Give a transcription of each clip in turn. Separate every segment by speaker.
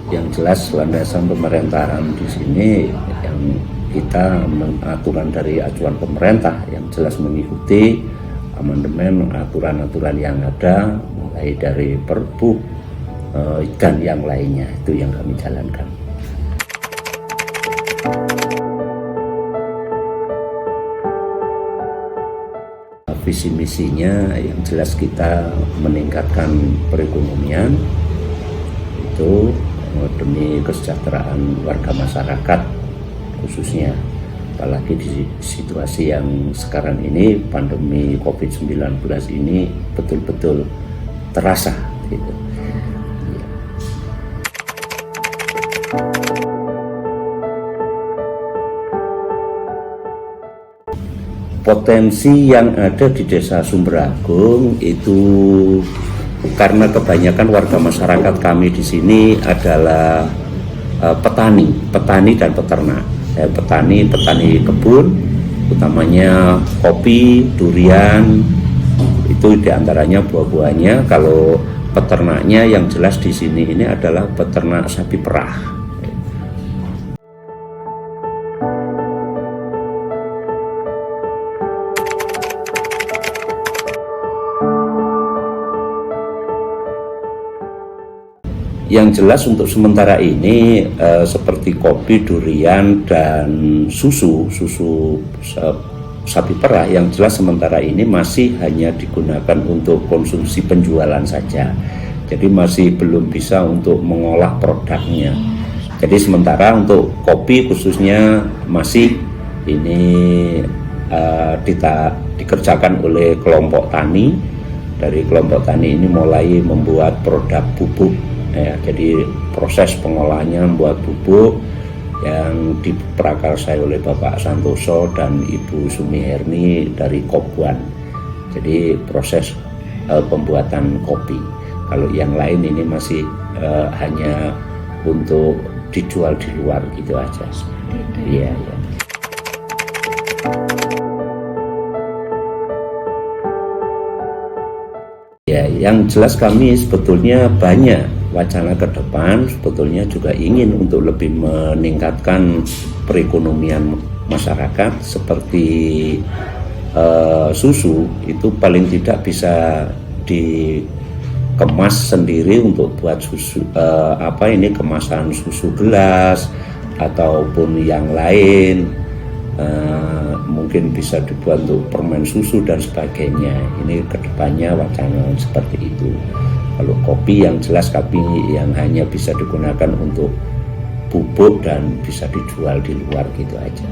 Speaker 1: Yang jelas landasan pemerintahan di sini yang kita aturan dari acuan pemerintah yang jelas mengikuti amandemen aturan-aturan yang ada mulai dari Perbu dan yang lainnya, itu yang kami jalankan. Visi misinya yang jelas kita meningkatkan perekonomian itu demi kesejahteraan warga masyarakat khususnya, apalagi di situasi yang sekarang ini pandemi COVID-19 ini betul-betul terasa gitu. Potensi yang ada di Desa Sumberagung itu karena kebanyakan warga masyarakat kami di sini adalah petani dan peternak. Petani kebun, utamanya kopi, durian, itu diantaranya buah-buahnya. Kalau peternaknya yang jelas di sini ini adalah peternak sapi perah. Yang jelas untuk sementara ini seperti kopi, durian, dan susu sapi perah yang jelas sementara ini masih hanya digunakan untuk konsumsi penjualan saja. Jadi masih belum bisa untuk mengolah produknya. Jadi sementara untuk kopi khususnya masih ini dikerjakan oleh kelompok tani. Dari kelompok tani ini mulai membuat produk bubuk ya, jadi proses pengolahannya membuat bubuk yang diprakarsai oleh Bapak Santoso dan Ibu Sumiherni dari Kobuan. Jadi proses pembuatan kopi. Kalau yang lain ini masih hanya untuk dijual di luar gitu aja. Iya, ya. Ya, yang jelas kami sebetulnya banyak wacana ke depan, sebetulnya juga ingin untuk lebih meningkatkan perekonomian masyarakat seperti susu itu paling tidak bisa dikemas sendiri untuk buat susu kemasan susu gelas ataupun yang lain. Mungkin bisa dibuat untuk permen susu dan sebagainya. Ini kedepannya wacana seperti itu. Kalau kopi yang jelas kopi yang hanya bisa digunakan untuk bubuk dan bisa dijual di luar gitu aja.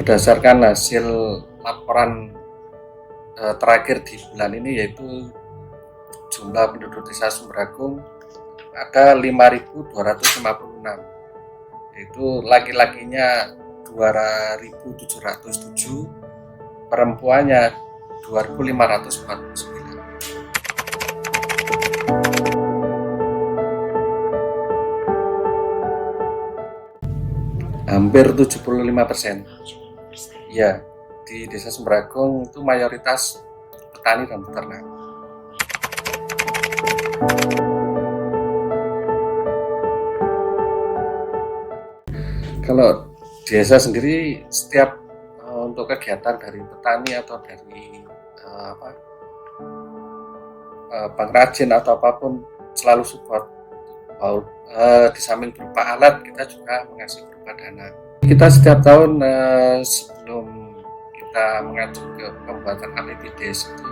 Speaker 2: Berdasarkan hasil laporan terakhir di bulan ini, yaitu jumlah penduduk desa Sumberagung ada 5.256, yaitu laki-lakinya 2.707, perempuannya 2.549. Hampir 75%. Ya, di desa Sumberagung itu mayoritas petani dan peternak. Kalau desa sendiri setiap untuk kegiatan dari petani atau dari pengrajin atau apapun selalu support. Di samping berupa alat, kita juga mengasih berupa dana. Kita setiap tahun sebelum kita mengacu ke pembuatan APBDes itu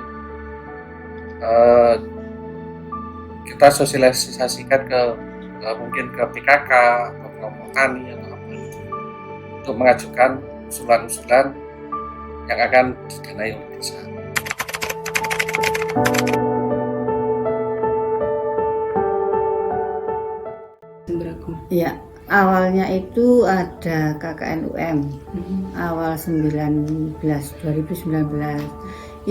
Speaker 2: kita sosialisasikan ke mungkin ke PKK atau kelompok tani atau apa itu untuk mengajukan usulan-usulan yang akan didanai oleh desa.
Speaker 3: Ya, awalnya itu ada KKN UM awal 2019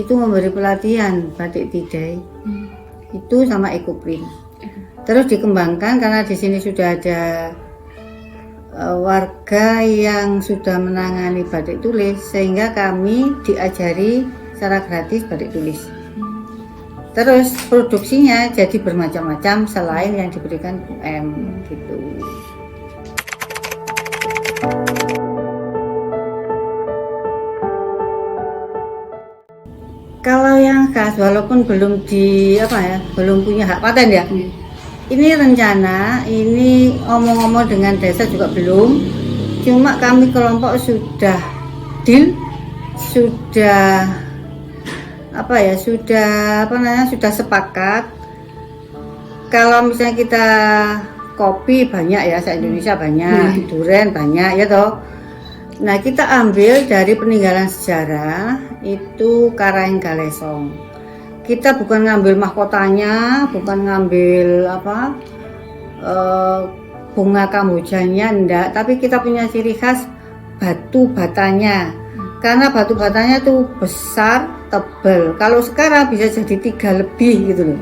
Speaker 3: itu memberi pelatihan batik tidai itu sama ekoprint. Terus dikembangkan karena di sini sudah ada warga yang sudah menangani batik tulis, sehingga kami diajari secara gratis batik tulis. Terus produksinya jadi bermacam-macam selain yang diberikan UM gitu. Kalau yang khas, walaupun belum belum punya hak paten ya. Ini rencana, ini omong-omong dengan desa juga belum. Cuma kami kelompok sudah deal, sudah sepakat. Kalau misalnya kita kopi banyak ya, se-Indonesia banyak, durian banyak ya toh. Nah, kita ambil dari peninggalan sejarah itu Karaeng Galesong. Kita bukan ngambil mahkotanya, bukan ngambil bunga kambojanya, enggak, tapi kita punya ciri khas batu batanya. Karena batu batanya tuh besar, tebal. Kalau sekarang bisa jadi 3 lebih gitu loh.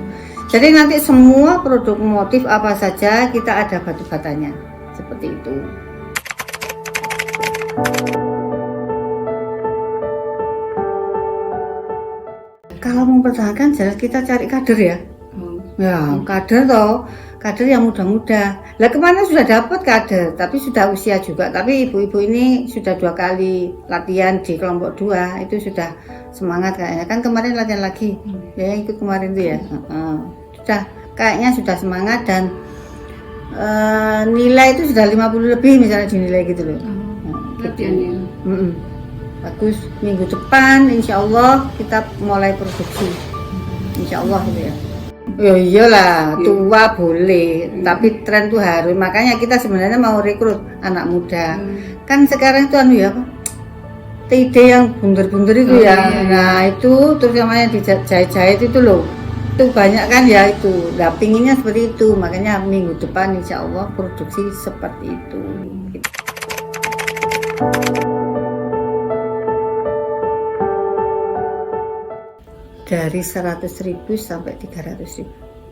Speaker 3: Jadi nanti semua produk motif apa saja kita ada batu batanya. Seperti itu. Kalau mempertahankan jelas kita cari kader ya. Ya, kader toh, kader yang muda-muda. Lah kemana sudah dapat kader, tapi sudah usia juga. Tapi ibu-ibu ini sudah 2 kali latihan di kelompok 2, itu sudah semangat kayaknya. Kan kemarin latihan lagi, ya yang ikut kemarin tuh ya. Sudah kayaknya sudah semangat dan nilai itu sudah 50 lebih misalnya dinilai gitu loh.
Speaker 4: Latihannya.
Speaker 3: Bagus, minggu depan insya Allah kita mulai produksi. Insya Allah gitu ya. Ya iyalah, tua boleh, tapi tren tuh harus. Makanya kita sebenarnya mau rekrut anak muda. Kan sekarang itu anu ya, TID yang bunder-bunder itu ya. Nah itu terus yang yang dijahit-jahit itu loh. Itu banyak kan ya itu. Nah pinginnya seperti itu, makanya minggu depan insya Allah produksi seperti itu. Dari 100.000 sampai 300.000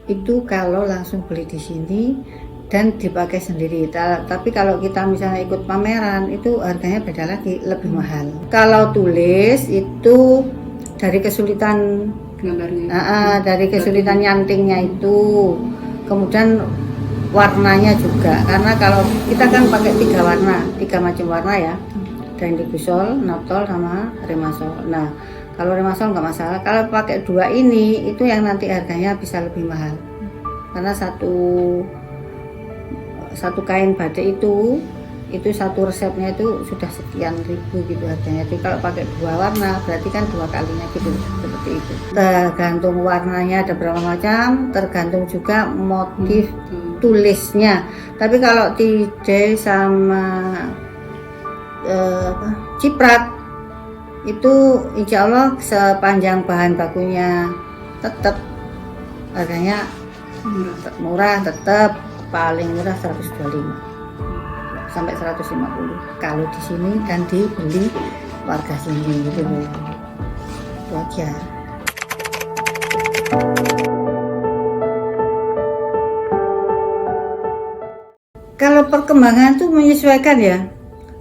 Speaker 3: itu kalau langsung beli di sini dan dipakai sendiri. Tapi kalau kita misalnya ikut pameran itu harganya beda lagi, lebih mahal. Kalau tulis itu dari kesulitan gambarnya, dari kesulitan nyantingnya itu, kemudian warnanya juga, karena kalau kita kan pakai 3 warna, 3 macam warna ya, Dandibusol, Naptol sama Remasol. Nah kalau Remasol nggak masalah, kalau pakai 2 ini itu yang nanti harganya bisa lebih mahal, karena satu kain batik itu satu resepnya itu sudah sekian ribu gitu harganya. Jadi kalau pakai 2 warna berarti kan 2 kalinya gitu, seperti itu. Tergantung warnanya ada berapa macam, tergantung juga motif tulisnya. Tapi kalau TID sama ciprat itu insya Allah sepanjang bahan bakunya tetap harganya murah, tetap paling murah 125 sampai 150 kalau di sini dan dibeli warga sini gitu. Itu aja. Kalau perkembangan tuh menyesuaikan ya.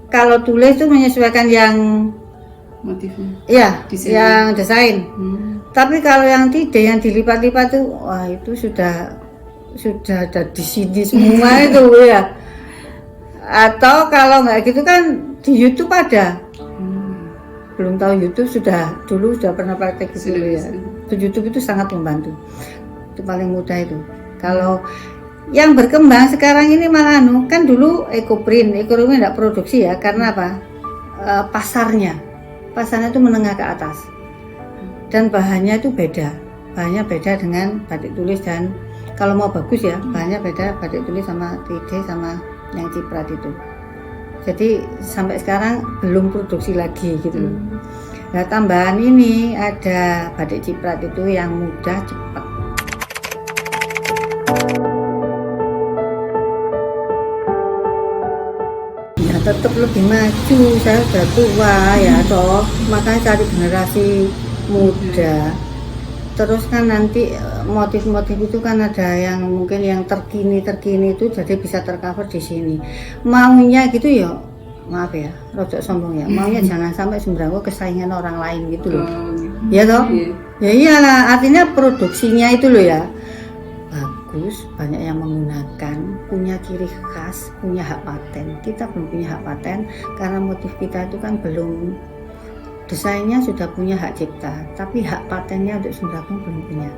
Speaker 3: Kalau tulis tuh menyesuaikan yang
Speaker 4: motifnya.
Speaker 3: Iya, yang desain. Tapi kalau yang tidak, yang dilipat-lipat tuh, wah itu sudah ada di sini semua itu ya. Atau kalau nggak gitu kan di YouTube ada. Belum tahu YouTube dulu sudah pernah praktek gitu ya. YouTube itu sangat membantu. Itu paling mudah itu. Kalau yang berkembang sekarang ini malah kan dulu ekoprint nggak produksi ya, karena apa? Pasarnya itu menengah ke atas dan bahannya itu beda dengan batik tulis. Dan kalau mau bagus ya bahannya beda batik tulis sama TID sama yang ciprat itu. Jadi sampai sekarang belum produksi lagi gitu loh. Nah tambahan ini ada batik ciprat itu yang mudah cepat. Tetap lebih maju, saya sudah tua ya toh, makanya cari generasi muda. Terus kan nanti motif-motif itu kan ada yang mungkin yang terkini itu jadi bisa tercover di sini. Maunya gitu ya, maaf ya, rodok sombong ya, maunya jangan sampai Sembrango kesaingan orang lain gitu loh. Ya toh? Ya iyalah, artinya produksinya itu loh ya. Bagus, banyak yang menggunakan, punya ciri khas, punya hak paten. Kita belum punya hak paten karena motif kita itu kan belum, desainnya sudah punya hak cipta, tapi hak patennya untuk Sembrango belum punya.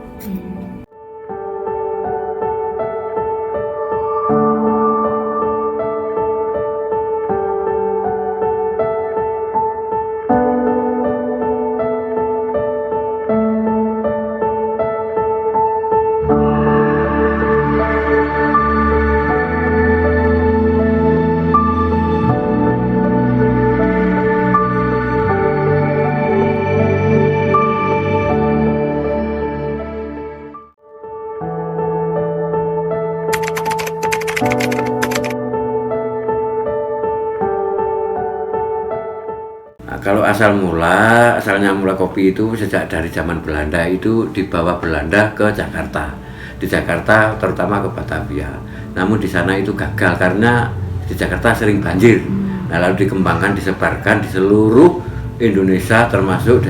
Speaker 5: Nah, kalau asalnya mula kopi itu sejak dari zaman Belanda itu dibawa Belanda ke Jakarta. Di Jakarta terutama ke Batavia. Namun di sana itu gagal karena di Jakarta sering banjir. Nah, lalu dikembangkan, disebarkan di seluruh Indonesia termasuk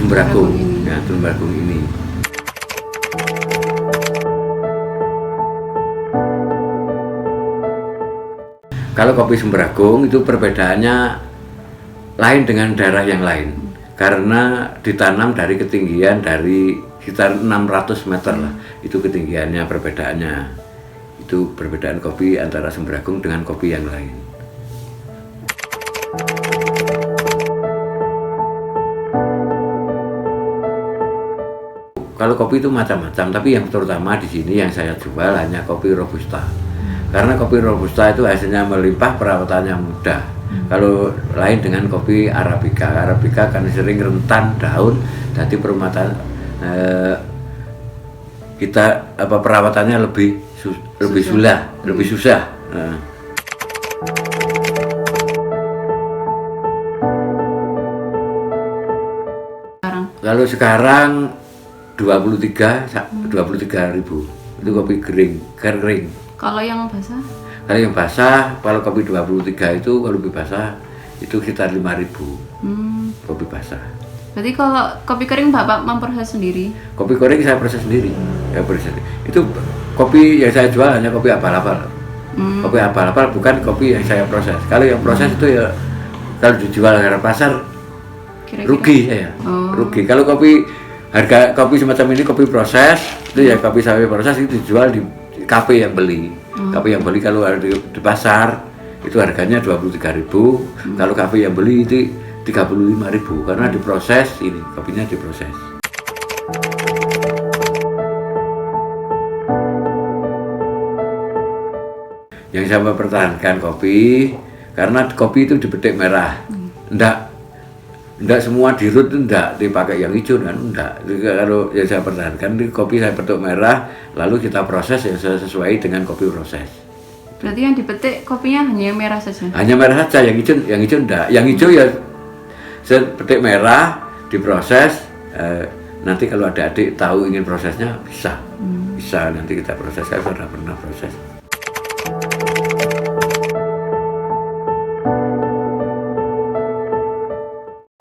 Speaker 5: Semberagung.
Speaker 4: ini.
Speaker 5: Ya, Semberagung ini. Kalau kopi Semberagung itu perbedaannya lain dengan daerah yang lain karena ditanam dari ketinggian dari sekitar 600 meter lah, itu ketinggiannya perbedaannya. Itu perbedaan kopi antara Semberagung dengan kopi yang lain. Kalau kopi itu macam-macam, tapi yang terutama di sini yang saya jual hanya kopi Robusta. Karena kopi Robusta itu hasilnya melimpah, perawatannya mudah. Kalau lain dengan kopi Arabica, Arabica kan sering rentan daun, jadi perawatan kita perawatannya lebih susah. Kalau sekarang 23.000 itu kopi kering.
Speaker 4: Kalau yang basah?
Speaker 5: Kalau yang basah, kalau kopi 23 itu kalau lebih basah itu sekitar 5.000 kopi basah.
Speaker 4: Berarti kalau kopi kering Bapak memproses sendiri?
Speaker 5: Kopi kering saya proses sendiri. Itu kopi yang saya jual hanya kopi abal-abal. Kopi abal-abal bukan kopi yang saya proses. Kalau yang proses itu ya kalau dijual ke pasar
Speaker 4: Kira-kira?
Speaker 5: rugi saya. Rugi. Kalau harga kopi semacam ini kopi proses itu ya kopi saya proses itu dijual di kafe yang beli. Kafe yang beli kalau ada di pasar itu harganya 23.000. Kalau kafe yang beli itu 35.000 karena diproses, ini kopinya diproses. Yang saya mempertahankan kopi karena kopi itu dipetik merah. Enggak semua dirut itu enggak dipakai yang hijau kan, enggak. Kalau yang saya pertahankan ini kopi saya petik merah, lalu kita proses yang sesuai dengan kopi proses.
Speaker 4: Berarti yang dipetik kopinya hanya yang merah saja?
Speaker 5: Hanya merah saja, yang hijau enggak. Yang hijau ya saya petik merah, diproses. Nanti kalau ada adik tahu ingin prosesnya bisa nanti kita proses. Saya sudah pernah proses.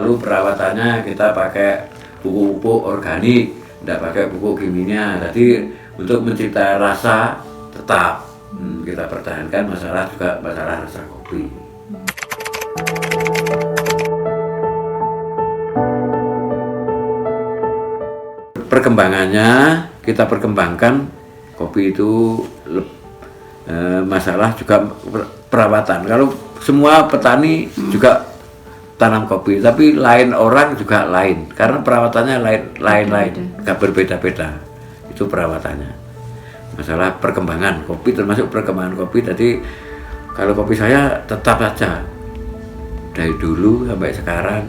Speaker 5: Lalu perawatannya kita pakai pupuk organik, tidak pakai pupuk kimia. Jadi untuk mencipta rasa tetap kita pertahankan masalah rasa kopi. Perkembangannya kita perkembangkan kopi itu masalah juga perawatan. Kalau semua petani juga tanam kopi, tapi lain orang juga lain karena perawatannya lain, nggak berbeda-beda itu perawatannya. Masalah perkembangan kopi termasuk perkembangan kopi. Jadi kalau kopi saya tetap saja dari dulu sampai sekarang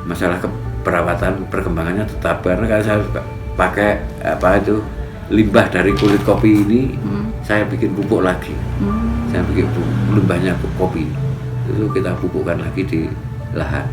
Speaker 5: masalah perawatan perkembangannya tetap, karena kalau saya pakai limbah dari kulit kopi ini saya bikin pupuk lagi. Saya bikin limbahnya kopi itu kita pupukkan lagi di lahan.